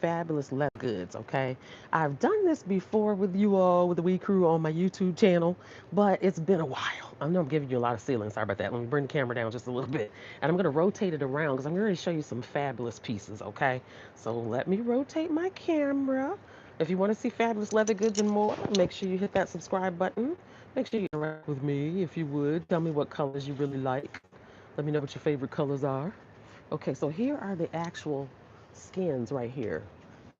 fabulous leather goods, okay? I've done this before with you all, with the Wee Crew on my YouTube channel, but it's been a while. I know I'm giving you a lot of ceilings. Sorry about that. Let me bring the camera down just a little bit. And I'm going to rotate it around because I'm going to show you some fabulous pieces, okay? So let me rotate my camera. If you want to see fabulous leather goods and more, make sure you hit that subscribe button. Make sure you interact with me if you would. Tell me what colors you really like. Let me know what your favorite colors are. Okay, so here are the actual skins right here.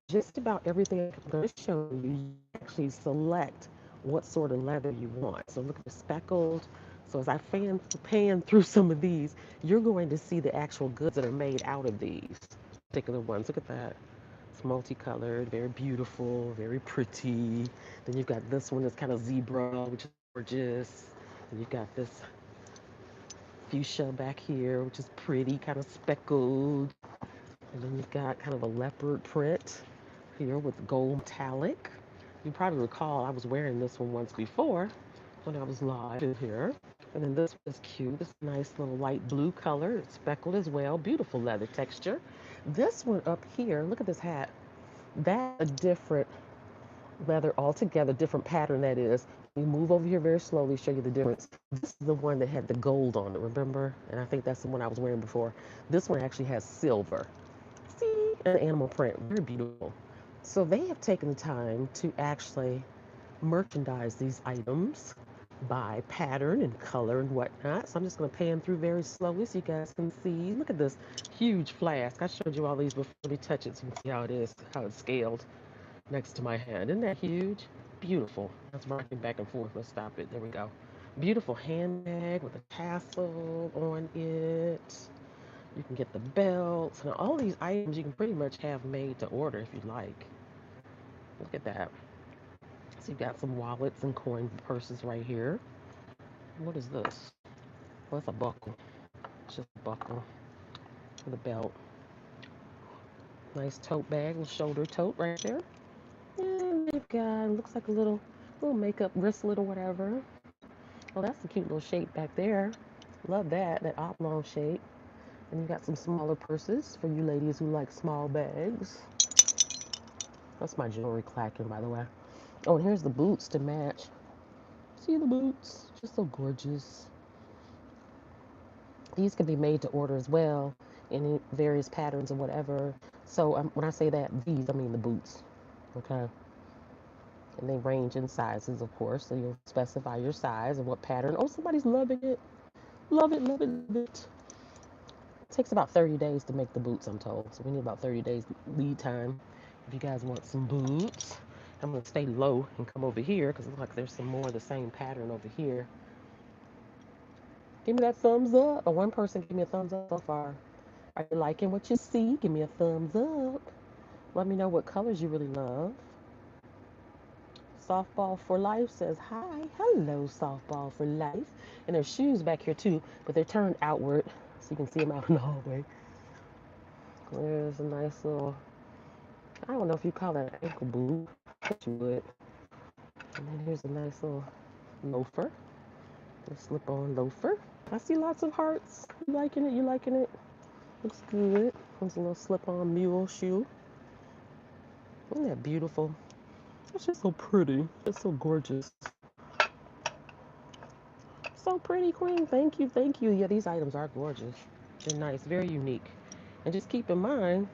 Just about everything I'm going to show you, you actually select what sort of leather you want. So look at the speckled. So as I pan through some of these, you're going to see the actual goods that are made out of these particular ones. Look at that. It's multicolored, very beautiful, very pretty. Then you've got this one that's kind of zebra, which is gorgeous. And you've got this fuchsia back here, which is pretty, kind of speckled. And then you've got kind of a leopard print here with gold metallic. You probably recall I was wearing this one once before when I was live in here. And then this one is cute. This nice little light blue color. It's speckled as well. Beautiful leather texture. This one up here, look at this hat. That's a different leather altogether, different pattern that is. We move over here very slowly, show you the difference. This is the one that had the gold on it, remember? And I think that's the one I was wearing before. This one actually has silver. See, an animal print, very beautiful. So they have taken the time to actually merchandise these items by pattern and color and whatnot. So I'm just going to pan through very slowly so you guys can see. Look at this huge flask. I showed you all these before. Let me touch it so you can see how it is, how it's scaled next to my hand. Isn't that huge? Beautiful. That's rocking back and forth. Let's stop it. There we go. Beautiful handbag with a tassel on it. You can get the belts. Now, all these items you can pretty much have made to order if you like. Look at that. So you've got some wallets and coin purses right here. What is this? Well, it's a buckle. It's just a buckle with a belt. Nice tote bag, little shoulder tote right there. And they've got, looks like a little makeup wristlet or whatever. Oh, that's a cute little shape back there. Love that, that oblong shape. And you got some smaller purses for you ladies who like small bags. That's my jewelry clacking, by the way. Oh, and here's the boots to match. See the boots? Just so gorgeous. These can be made to order as well in various patterns or whatever. So when I say that, these, I mean the boots. Okay. And they range in sizes, of course. So you'll specify your size and what pattern. Oh, somebody's loving it. Love it, love it, love it. It takes about 30 days to make the boots, I'm told. So we need about 30 days lead time if you guys want some boots. I'm going to stay low and come over here because it looks like there's some more of the same pattern over here. Give me that thumbs up. Or one person give me a thumbs up so far. Are you liking what you see? Give me a thumbs up. Let me know what colors you really love. Softball for Life says hi. Hello, Softball for Life. And there's shoes back here too, but they're turned outward so you can see them out in the hallway. There's a nice little, I don't know if you call that an ankle boot. I bet you would. And then here's a nice little loafer. A slip-on loafer. I see lots of hearts. You liking it? You liking it? Looks good. There's a little slip-on mule shoe. Isn't that beautiful? It's just so pretty. It's so gorgeous. So pretty, Queen. Thank you, thank you. Yeah, these items are gorgeous. They're nice, very unique. And just keep in mind,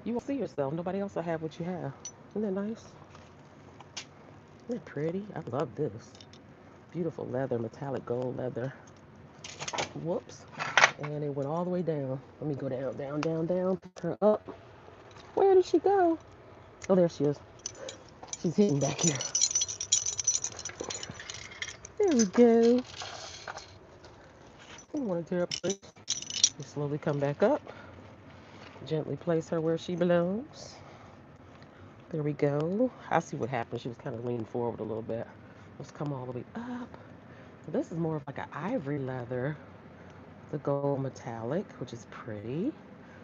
you won't see yourself. Nobody else will have what you have. Isn't that nice? Isn't that pretty? I love this. Beautiful leather, metallic gold leather. Whoops. And it went all the way down. Let me go down, down, down, down. Pick her up. Where did she go? Oh, there she is. She's hidden back here. There we go. I don't want to tear up this. You slowly come back up. Gently place her where she belongs. There we go. I see what happened. She was kind of leaning forward a little bit. Let's come all the way up. This is more of like an ivory leather. The gold metallic, which is pretty.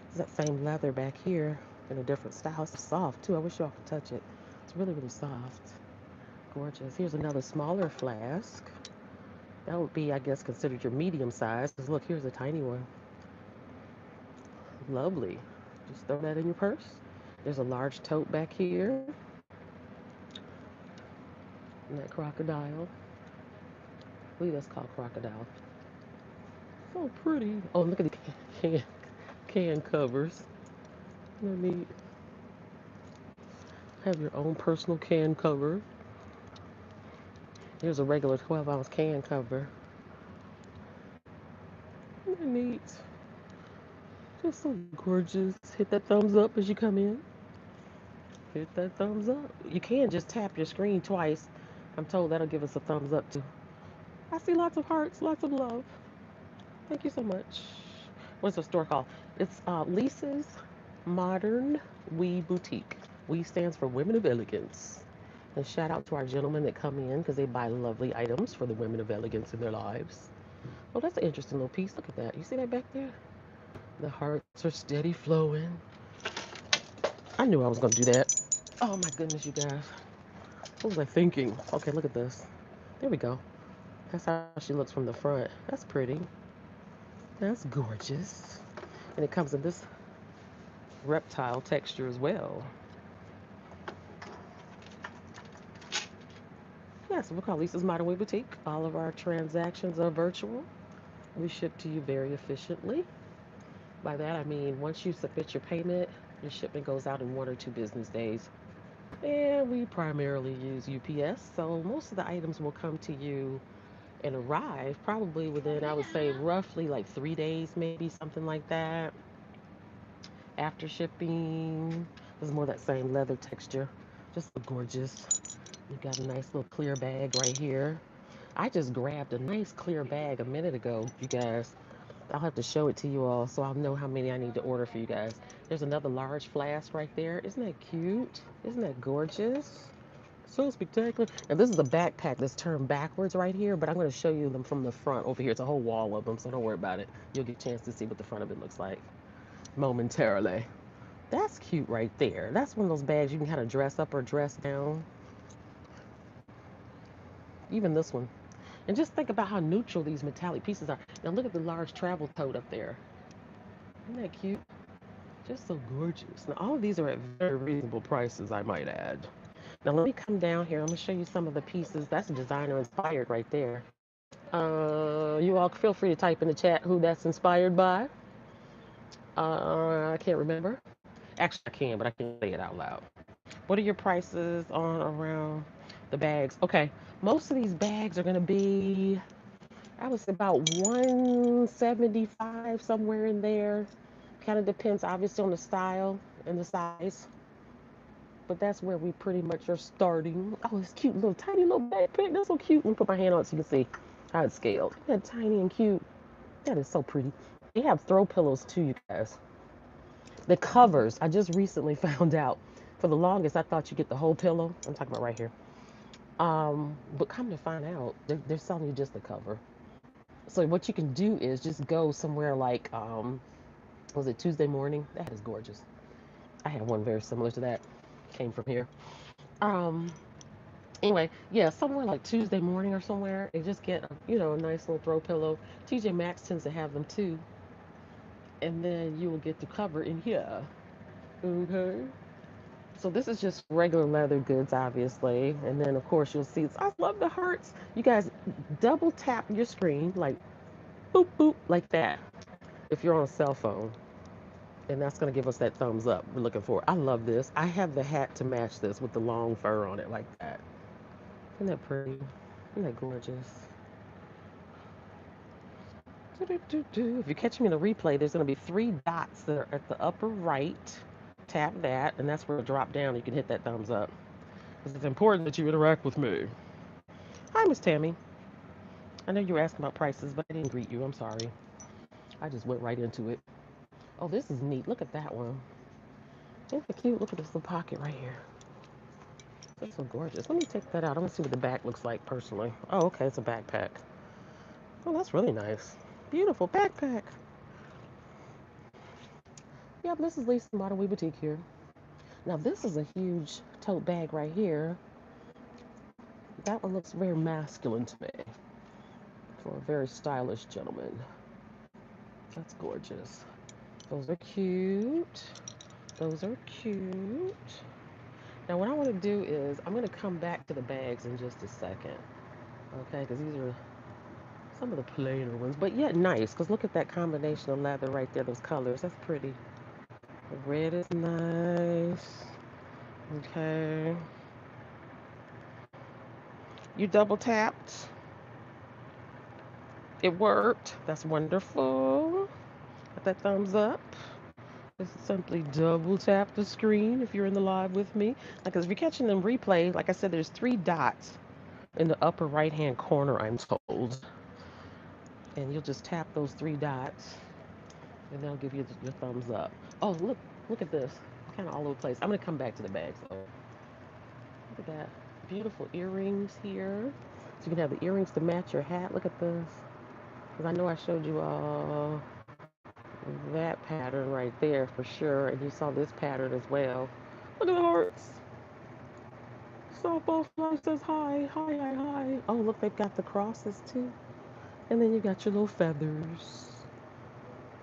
It's that same leather back here in a different style. It's soft too. I wish y'all could touch it. It's really, really soft. Gorgeous. Here's another smaller flask. That would be, I guess, considered your medium size. Because look, here's a tiny one. Lovely. Just throw that in your purse. There's a large tote back here. And that crocodile. I believe that's called crocodile. So pretty. Oh, look at the can covers. Isn't that neat? Have your own personal can cover. Here's a regular 12-ounce can cover. Isn't that neat? Just so gorgeous. Hit that thumbs up as you come in. Hit that thumbs up. You can just tap your screen twice. I'm told that'll give us a thumbs up too. I see lots of hearts, lots of love. Thank you so much. What's the store called? It's Lisa's Modern We Boutique. We stands for Women of Elegance. And shout out to our gentlemen that come in because they buy lovely items for the women of elegance in their lives. Oh, that's an interesting little piece. Look at that. You see that back there? The hearts are steady flowing. I knew I was going to do that. Oh my goodness, you guys. What was I thinking? Okay, look at this. There we go. That's how she looks from the front. That's pretty. That's gorgeous. And it comes in this reptile texture as well. Yes, we're called Lisa's Modern Way Boutique. All of our transactions are virtual. We ship to you very efficiently. By that I mean once you submit your payment, your shipment goes out in 1 or 2 business days. And we primarily use UPS, so most of the items will come to you and arrive probably within, I would say, roughly like 3 days, maybe something like that. After shipping, there's more that same leather texture. Just so gorgeous. You got a nice little clear bag right here. I just grabbed a nice clear bag a minute ago, you guys. I'll have to show it to you all so I'll know how many I need to order for you guys. There's another large flask right there. Isn't that cute? Isn't that gorgeous? So spectacular. And this is a backpack that's turned backwards right here, but I'm going to show you them from the front over here. It's a whole wall of them, so don't worry about it. You'll get a chance to see what the front of it looks like momentarily. That's cute right there. That's one of those bags you can kind of dress up or dress down. Even this one. And just think about how neutral these metallic pieces are. Now look at the large travel tote up there. Isn't that cute? Just so gorgeous. Now all of these are at very reasonable prices, I might add. Now let me come down here. I'm going to show you some of the pieces. That's designer inspired right there. You all feel free to type in the chat who that's inspired by. I can't remember. Actually, I can, but I can't say it out loud. What are your prices on around the bags? Okay, most of these bags are going to be, I would say, about 175, somewhere in there. Kind of depends, obviously, on the style and the size. But that's where we pretty much are starting. Oh, this cute little tiny little backpack. That's so cute. Let me put my hand on it so you can see how it's scaled. Isn't that tiny and cute? That is so pretty. They have throw pillows too, you guys. The covers, I just recently found out. For the longest, I thought you get the whole pillow. I'm talking about right here. But come to find out, they're selling you just the cover. So what you can do is just go somewhere like, was it Tuesday Morning? That is gorgeous. I had one very similar to that. Came from here. Um, anyway, yeah, somewhere like Tuesday Morning or somewhere, and just get a nice little throw pillow. TJ Maxx tends to have them too, and then you will get the cover in here. Okay. So this is just regular leather goods, obviously, and then of course you'll see. I love the hearts. You guys, double tap your screen like boop boop like that if you're on a cell phone, and that's gonna give us that thumbs up we're looking for. I love this. I have the hat to match this with the long fur on it like that. Isn't that pretty? Isn't that gorgeous? If you catch me in the replay, there's going to be 3 dots that are at the upper right. Tap that, and that's where it'll drop down. You can hit that thumbs up. Because it's important that you interact with me. Hi, Miss Tammy. I know you were asking about prices, but I didn't greet you. I'm sorry. I just went right into it. Oh, this is neat. Look at that one. Isn't that cute? Look at this little pocket right here. That's so gorgeous. Let me take that out. I want to see what the back looks like personally. Oh, okay. It's a backpack. Oh, that's really nice. Beautiful backpack. Yep, this is Lisa Modern We Boutique here. Now this is a huge tote bag right here. That one looks very masculine to me for a very stylish gentleman. That's gorgeous. Those are cute. Those are cute. Now what I want to do is I'm going to come back to the bags in just a second. Okay, because these are some of the plainer ones, but yet nice. Because look at that combination of leather right there, those colors. That's pretty. The red is nice. Okay. You double tapped. It worked. That's wonderful. Got that thumbs up. Just simply double tap the screen if you're in the live with me. Like, if you're catching them replay, like I said, there's 3 dots in the upper right hand corner, I'm told. And you'll just tap those 3 dots and they'll give you your thumbs up. Oh, look at this. Kind of all over the place. I'm going to come back to the bags though. Look at that. Beautiful earrings here. So you can have the earrings to match your hat. Look at this. Because I know I showed you all that pattern right there for sure. And you saw this pattern as well. Look at the hearts. Softball flag says hi, hi, hi, hi. Oh, look, they've got the crosses too. And then you got your little feathers.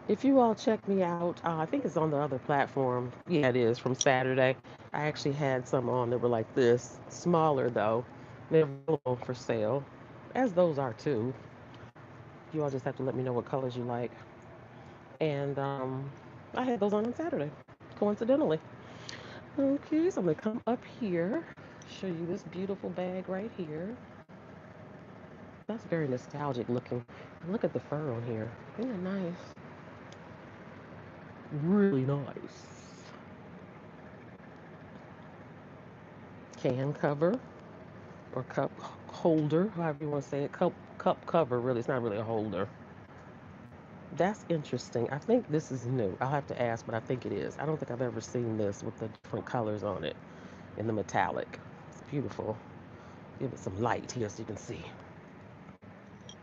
If you all check me out, I think it's on the other platform. Yeah, it is from Saturday. I actually had some on that were like this, smaller though. They're available for sale, as those are too. You all just have to let me know what colors you like. And I had those on Saturday, coincidentally. Okay, so I'm gonna come up here, show you this beautiful bag right here. That's very nostalgic looking. And look at the fur on here. Isn't it nice? Really nice. Can cover or cup holder, however you want to say it. Cup cover, really. It's not really a holder. That's interesting. I think this is new. I'll have to ask, but I think it is. I don't think I've ever seen this with the different colors on it in the metallic. It's beautiful. Give it some light here so you can see.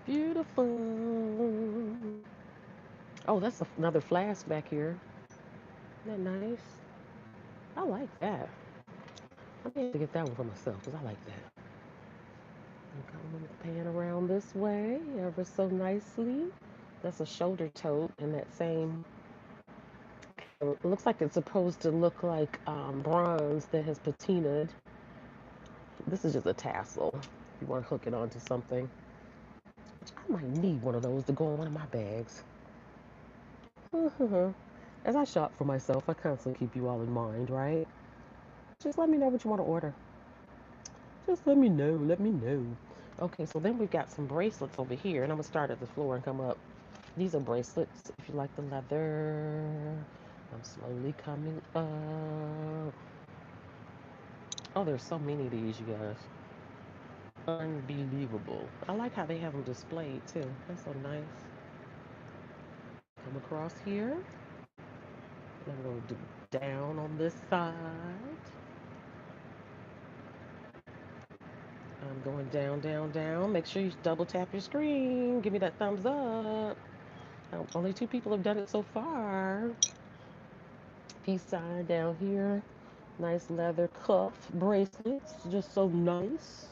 Beautiful. Oh, that's another flask back here. Isn't that nice? I like that. I may have to get that one for myself because I like that. Okay, I'm going to pan around this way ever so nicely. That's a shoulder tote in that same. It looks like it's supposed to look like bronze that has patinaed. This is just a tassel. If you want to hook it onto something. Which I might need one of those to go in one of my bags. As I shop for myself, I constantly keep you all in mind, right? Just let me know what you want to order. Just let me know. Let me know. Okay, so then we've got some bracelets over here, and I'm gonna start at the floor and come up. These are bracelets. If you like the leather, I'm slowly coming up. Oh, there's so many of these, you guys. Unbelievable. I like how they have them displayed too. That's so nice. Come across here. I'm gonna do down on this side. I'm going down, down, down. Make sure you double tap your screen. Give me that thumbs up. Only 2 people have done it so far. Peace sign down here. Nice leather cuff bracelets. Just so nice.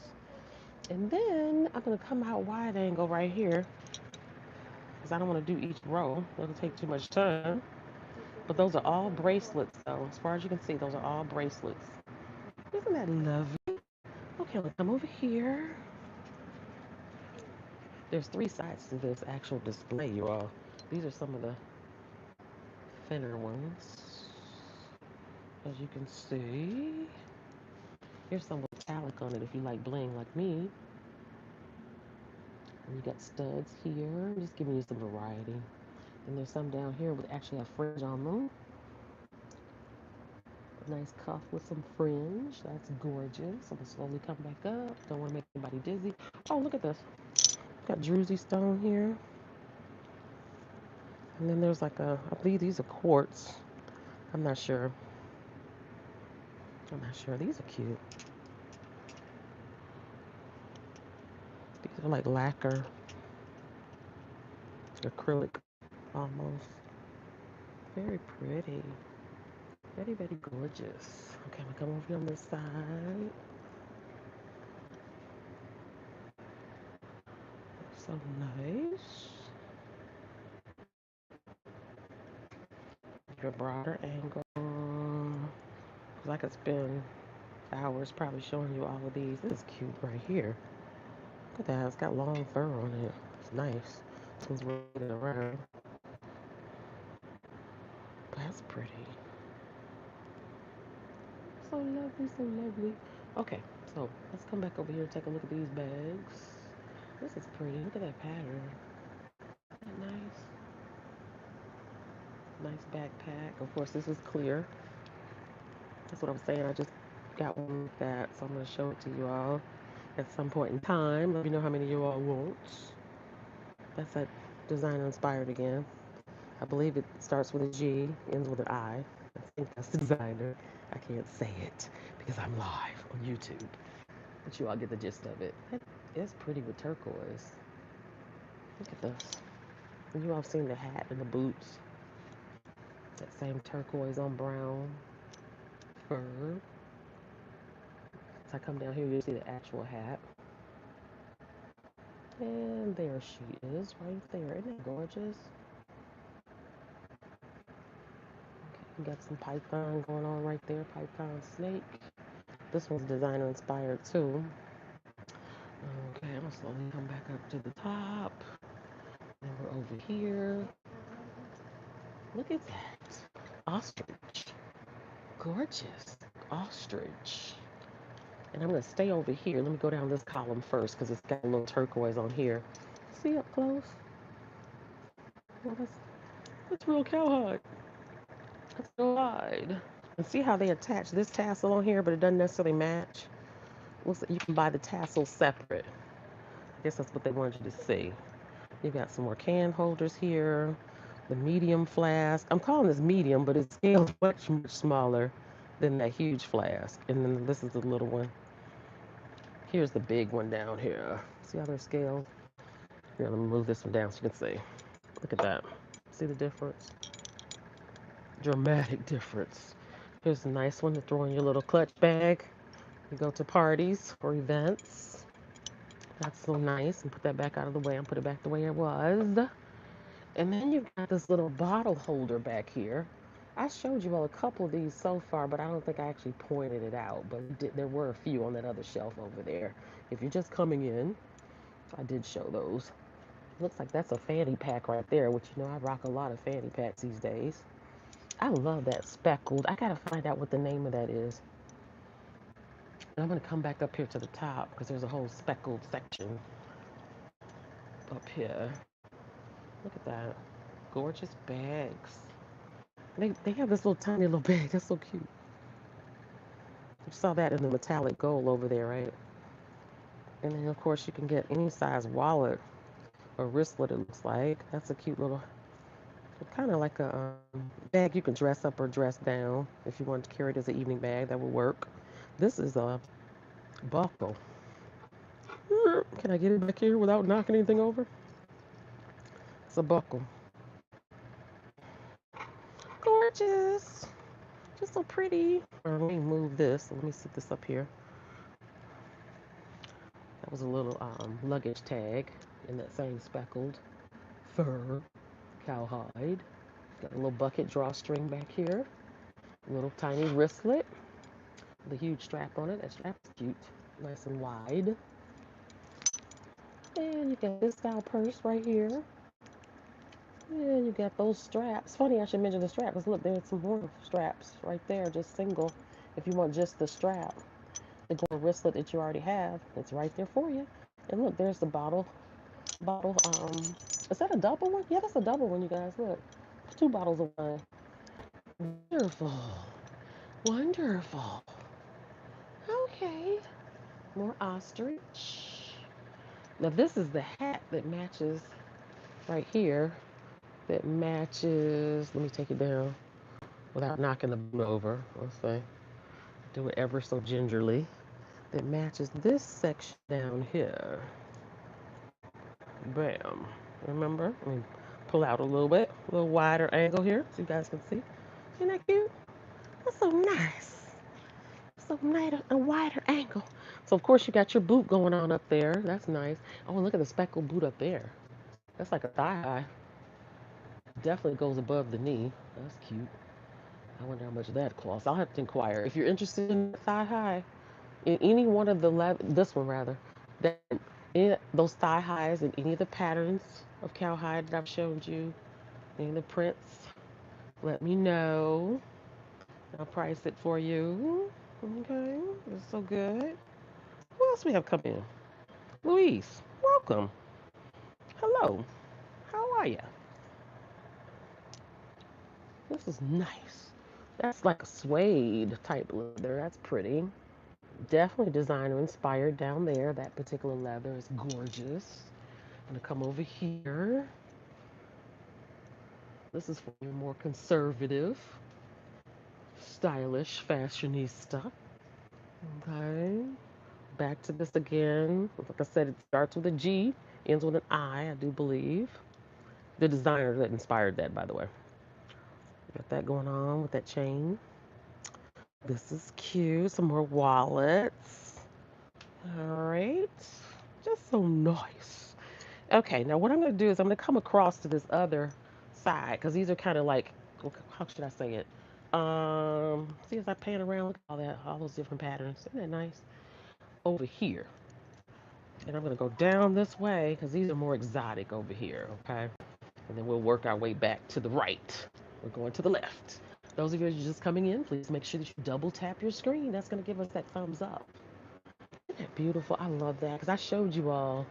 And then I'm going to come out wide angle right here because I don't want to do each row. That'll take too much time. But those are all bracelets, though. As far as you can see, those are all bracelets. Isn't that lovely? Okay, I'm going to come over here. There's 3 sides to this actual display, you all. These are some of the thinner ones. As you can see. Here's some metallic on it if you like bling like me. And you got studs here. Just giving you some variety. And there's some down here with actually have fringe on them. A nice cuff with some fringe. That's gorgeous. I'm gonna slowly come back up. Don't want to make anybody dizzy. Oh, look at this. Got druzy stone here. And then there's like I believe these are quartz. I'm not sure. I'm not sure. These are cute. These are like lacquer. Acrylic almost. Very pretty. Very, very gorgeous. Okay, I'm gonna come over here on this side. So nice. Your broader angle. because I could spend hours probably showing you all of these. This is cute right here. Look at that. It's got long fur on it. It's nice. It's rolled around. That's pretty. So lovely, so lovely. Okay, so let's come back over here and take a look at these bags. This is pretty. Look at that pattern. Isn't that nice? Nice backpack. Of course, this is clear. That's what I'm saying. I just got one like that, so I'm going to show it to you all at some point in time. Let me know how many you all want. That's that designer inspired again. I believe it starts with a G, ends with an I. I think that's the designer. I can't say it because I'm live on YouTube. But you all get the gist of it. That is pretty with turquoise. Look at this. And you all have seen the hat and the boots. That same turquoise on brown fur. So I come down here, you see the actual hat. And there she is, right there. Isn't that gorgeous? We got some python going on right there, python snake. This one's designer inspired too. Okay, I'm gonna slowly come back up to the top. And we're over here. Look at that. Ostrich. Gorgeous. Ostrich. And I'm gonna stay over here. Let me go down this column first because it's got a little turquoise on here. See up close? Oh, that's real cowhide. That's cowhide. And see how they attach this tassel on here, but it doesn't necessarily match? You can buy the tassel separate. I guess that's what they wanted you to see. You got some more can holders here. The medium flask. I'm calling this medium, but it's scaled much, much smaller than that huge flask. And then this is the little one. Here's the big one down here. See how they're scaled? Here, let me move this one down so you can see. Look at that. See the difference? Dramatic difference. Here's a nice one to throw in your little clutch bag. You go to parties or events. That's so nice. And put that back out of the way and put it back the way it was. And then you've got this little bottle holder back here. I showed you all a couple of these so far, but I don't think I actually pointed it out. But there were a few on that other shelf over there. If you're just coming in, I did show those. Looks like that's a fanny pack right there, which you know I rock a lot of fanny packs these days. I love that speckled. I gotta find out what the name of that is. And I'm gonna come back up here to the top because there's a whole speckled section up here. Look at that. Gorgeous bags. They have this little tiny little bag. That's so cute. You saw that in the metallic gold over there, right? And then, of course, you can get any size wallet or wristlet, it looks like. That's a cute little, kind of like a bag you can dress up or dress down. If you want to carry it as an evening bag, that will work. This is a buckle. Can I get it back here without knocking anything over? It's a buckle. Gorgeous. Just so pretty. Let me move this. Let me sit this up here. That was a little luggage tag in that same speckled fur cowhide. Got a little bucket drawstring back here. A little tiny wristlet with a huge strap on it. That strap's cute. Nice and wide. And you got this style purse right here. And you got those straps. Funny I should mention the strap because look, there's some more straps right there, just single. If you want just the strap, the gold wristlet that you already have, it's right there for you. And look, there's the bottle. Is that a double one? Yeah, that's a double one, you guys. Look, 2 bottles of wine. Wonderful. Wonderful. Okay. More ostrich. Now this is the hat that matches right here. That matches. Let me take it down without knocking the boot over. Let's say. Do it ever so gingerly. That matches this section down here. Bam. Remember? Let me pull out a little wider angle here so you guys can see. Isn't that cute? That's so nice. So nice, a wider angle. So of course you got your boot going on up there. That's nice. Oh, look at the speckled boot up there. That's like a thigh high. Definitely goes above the knee. That's cute. I wonder how much that costs. I'll have to inquire. If you're interested in thigh high, in any one of the this one rather, that those thigh highs in any of the patterns of cowhide that I've showed you, any of the prints, let me know. I'll price it for you. Okay, that's so good. What else we have come in? Louise, welcome. Hello. How are you? This is nice. That's like a suede type leather. That's pretty. Definitely designer inspired down there. That particular leather is gorgeous. I'm gonna come over here. This is for your more conservative, stylish fashionista. Okay. Back to this again. Like I said, it starts with a G, ends with an I do believe. The designer that inspired that, by the way. Got that going on with that chain. This is cute. Some more wallets. All right. Just so nice. Okay, now what I'm going to do is I'm going to come across to this other side because these are kind of like, how should I say it? See as I pan around, look at all those different patterns. Isn't that nice? Over here. And I'm going to go down this way because these are more exotic over here, okay? And then we'll work our way back to the right. We're going to the left. Those of you who are just coming in, please make sure that you double tap your screen. That's going to give us that thumbs up. Isn't that beautiful? I love that because I showed you all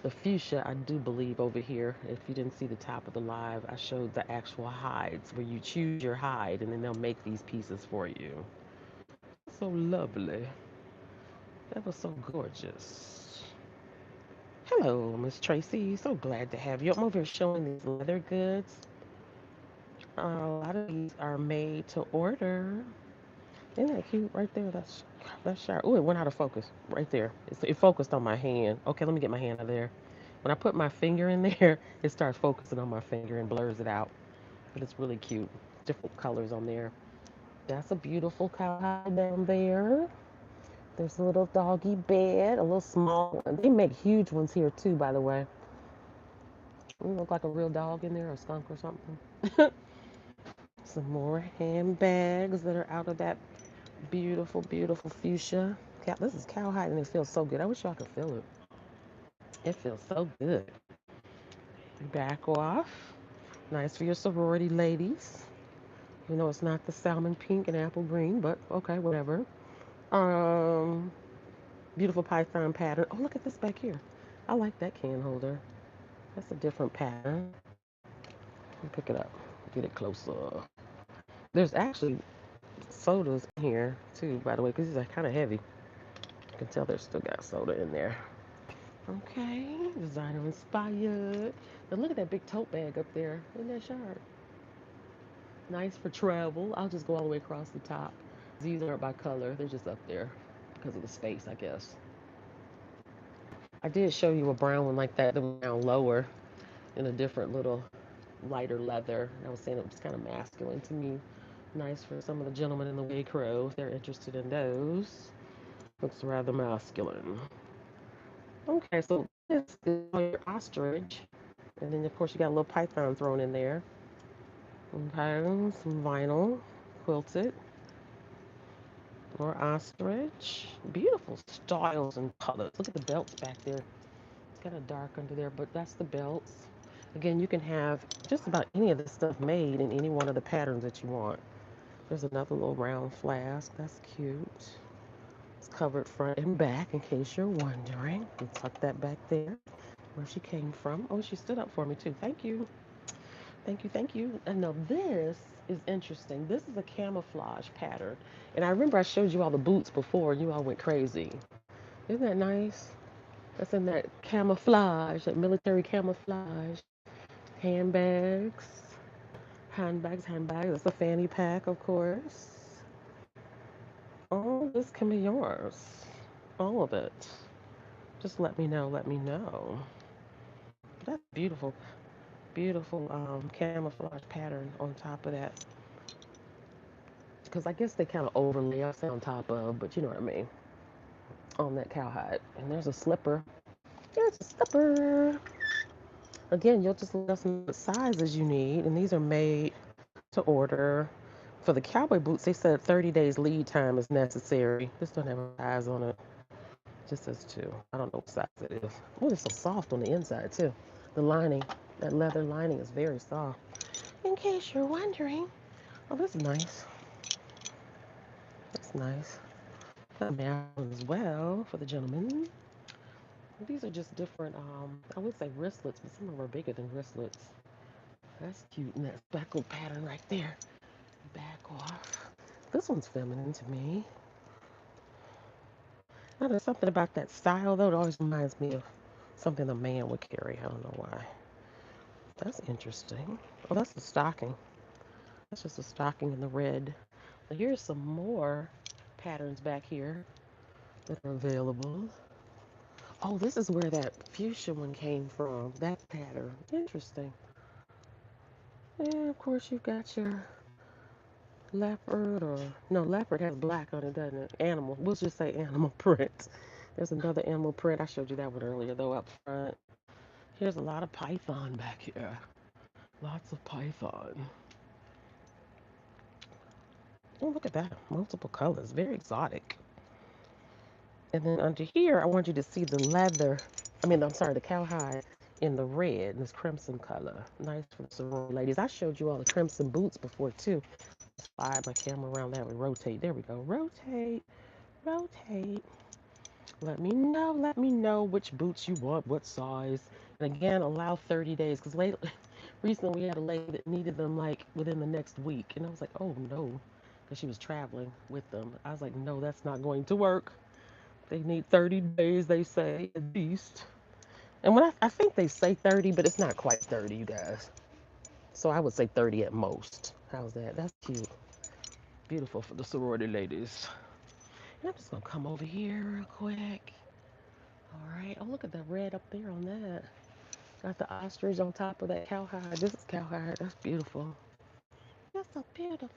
the fuchsia, I do believe, over here. If you didn't see the top of the live, I showed the actual hides where you choose your hide and then they'll make these pieces for you. So lovely. That was so gorgeous. Hello, Miss Tracy. So glad to have you. I'm over here showing these leather goods. A lot of these are made to order. Isn't that cute right there? That's sharp. Oh, it went out of focus right there. It focused on my hand. Okay, let me get my hand out of there. When I put my finger in there, it starts focusing on my finger and blurs it out. But it's really cute. Different colors on there. That's a beautiful cowhide down there. There's a little doggy bed, a little small one. They make huge ones here too, by the way. You look like a real dog in there, or a skunk or something. Some more handbags that are out of that beautiful, beautiful fuchsia. This is cowhide and it feels so good. I wish y'all could feel it. It feels so good. Back off. Nice for your sorority ladies. You know it's not the salmon pink and apple green, but okay, whatever. Um, Beautiful python pattern. Oh, look at this back here. I like that can holder. That's a different pattern. Let me pick it up. Get it closer. There's actually sodas in here too, by the way, because these are kind of heavy. You can tell there's still got soda in there. Okay, designer inspired. Now look at that big tote bag up there. Isn't that sharp? Nice for travel. I'll just go all the way across the top. These aren't by color. They're just up there because of the space, I guess. I did show you a brown one like that went down lower in a different little lighter leather. And I was saying it was kind of masculine to me. Nice for some of the gentlemen in the Way Crow if they're interested in those. Looks rather masculine. Okay, so this is your ostrich. And then, of course, you got a little python thrown in there. Okay, some vinyl quilted. More ostrich. Beautiful styles and colors. Look at the belts back there. It's kind of dark under there, but that's the belts. Again, you can have just about any of this stuff made in any one of the patterns that you want. There's another little round flask. That's cute. It's covered front and back in case you're wondering. You tuck that back there where she came from. Oh, she stood up for me too. Thank you. Thank you, thank you. And now this is interesting. This is a camouflage pattern. And I remember I showed you all the boots before and you all went crazy. Isn't that nice? That's in that camouflage, that military camouflage. Handbags. Handbags. That's a fanny pack, of course. All this can be yours. All of it. Just let me know, let me know. That's beautiful. Beautiful camouflage pattern on top of that. Because I guess they kind of overlay us on top of, but you know what I mean. On that cowhide. And there's a slipper. There's a slipper. Again, you'll just let us know what sizes you need. And these are made to order. For the cowboy boots, they said 30 days lead time is necessary. This don't have a size on it. It just says 2. I don't know what size it is. Oh, it's so soft on the inside too. The lining, that leather lining is very soft. In case you're wondering. Oh, this is nice. That's nice. Got a male one as well for the gentleman. These are just different, I would say wristlets, but some of them are bigger than wristlets. That's cute, and that speckled pattern right there. Back off. This one's feminine to me. Now, there's something about that style, though, that always reminds me of something a man would carry. I don't know why. That's interesting. Oh, that's the stocking. That's just a stocking in the red. Now, here's some more patterns back here that are available. Oh, this is where that fuchsia one came from. That pattern. Interesting. And of course, you've got your leopard, or no, leopard has black on it, doesn't it? Animal. We'll just say animal print. There's another animal print. I showed you that one earlier, though, up front. Here's a lot of python back here. Lots of python. Oh, look at that. Multiple colors. Very exotic. And then under here, I want you to see the leather. I'm sorry, the cowhide in the red, this crimson color. Nice for the sorority ladies. I showed you all the crimson boots before, too. Slide my camera around that way. Rotate. There we go. Rotate. Rotate. Let me know which boots you want, what size. And again, allow 30 days. Because recently we had a lady that needed them like within the next week. And I was like, oh no. Because she was traveling with them. I was like, no, that's not going to work. They need 30 days, they say, at least. And when I think they say 30, but it's not quite 30, you guys. So I would say 30 at most. How's that? That's cute. Beautiful for the sorority ladies. And I'm just going to come over here real quick. All right. Oh, look at that red up there on that. Got the ostrich on top of that cowhide. This is cowhide. That's beautiful. That's so beautiful.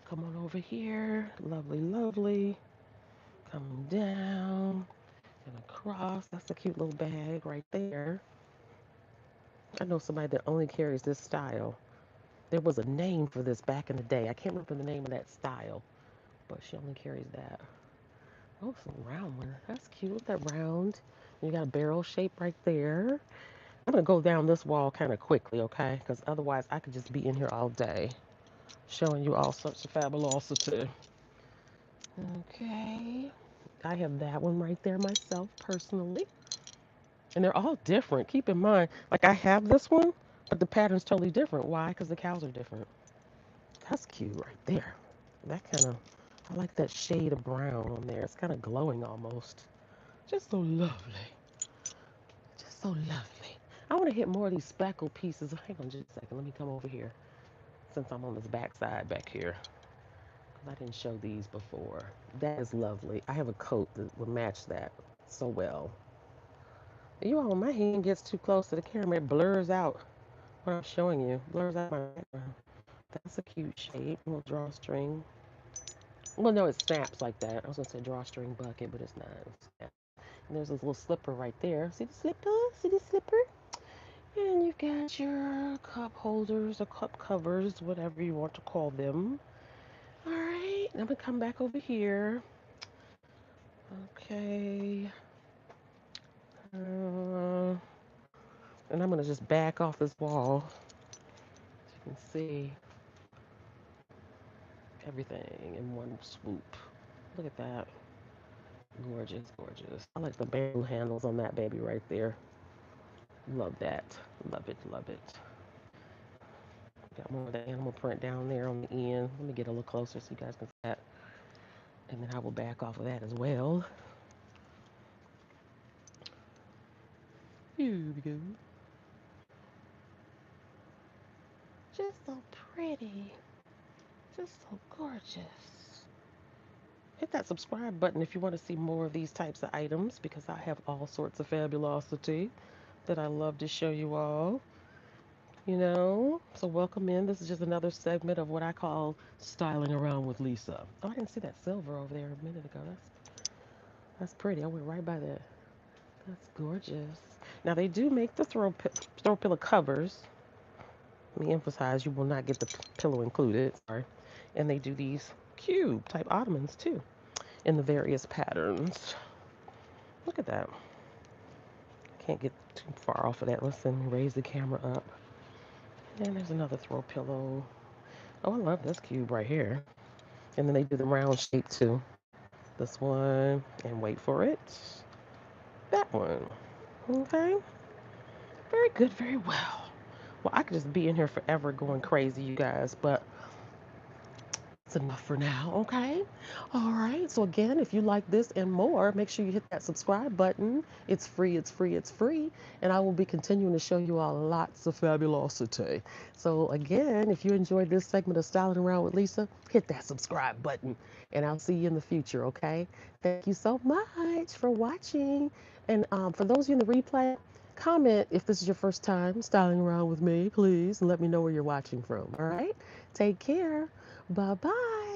Come on over here. Lovely, lovely. Coming down and across. That's a cute little bag right there. I know somebody that only carries this style. There was a name for this back in the day. I can't remember the name of that style, but she only carries that. Oh, some round one. That's cute. That round. You got a barrel shape right there. I'm going to go down this wall kind of quickly, okay? Because otherwise I could just be in here all day showing you all sorts of fabulosity. Okay. I have that one right there myself personally. And they're all different. Keep in mind, like I have this one, but the pattern's totally different. Why? Because the cows are different. That's cute right there. That kind of, I like that shade of brown on there. It's kind of glowing almost. Just so lovely. Just so lovely. I want to hit more of these speckled pieces. Hang on just a second. Let me come over here since I'm on this back side back here. I didn't show these before. That is lovely. I have a coat that will match that so well. You all, my hand gets too close to the camera. It blurs out what I'm showing you. Blurs out my background. That's a cute shape. A little drawstring. Well, no, it snaps like that. I was going to say drawstring bucket, but it's not. It's and there's this little slipper right there. See the slipper? See the slipper? And you've got your cup holders or cup covers, whatever you want to call them. All right, I'm going to come back over here. Okay. And I'm going to just back off this wall. As you can see everything in one swoop. Look at that. Gorgeous, gorgeous. I like the bamboo handles on that baby right there. Love that. Love it, love it. Got more of the animal print down there on the end. Let me get a little closer so you guys can see that. And then I will back off of that as well. Here we go. Just so pretty. Just so gorgeous. Hit that subscribe button if you want to see more of these types of items, because I have all sorts of fabulosity that I love to show you all. So welcome in. This is just another segment of what I call styling around with Lisa. Oh, I didn't see that silver over there a minute ago. That's pretty. I went right by that. That's gorgeous. Now they do make the throw pillow covers. Let me emphasize, you will not get the pillow included. Sorry. And they do these cube type ottomans too in the various patterns. Look at that. Can't get too far off of that. Let's raise the camera up. And there's another throw pillow. Oh, I love this cube right here. And then they do the round shape too. This one, and wait for it. That one. Okay. Very good, very well. Well, I could just be in here forever going crazy, you guys, but that's enough for now, okay? All right. So again, if you like this and more, make sure you hit that subscribe button. It's free, it's free, it's free. And I will be continuing to show you all lots of fabulosity. So again, if you enjoyed this segment of Styling Around with Lisa, hit that subscribe button. And I'll see you in the future, okay? Thank you so much for watching. And for those of you in the replay, comment if this is your first time styling around with me, please, and let me know where you're watching from, all right? Take care. Bye bye.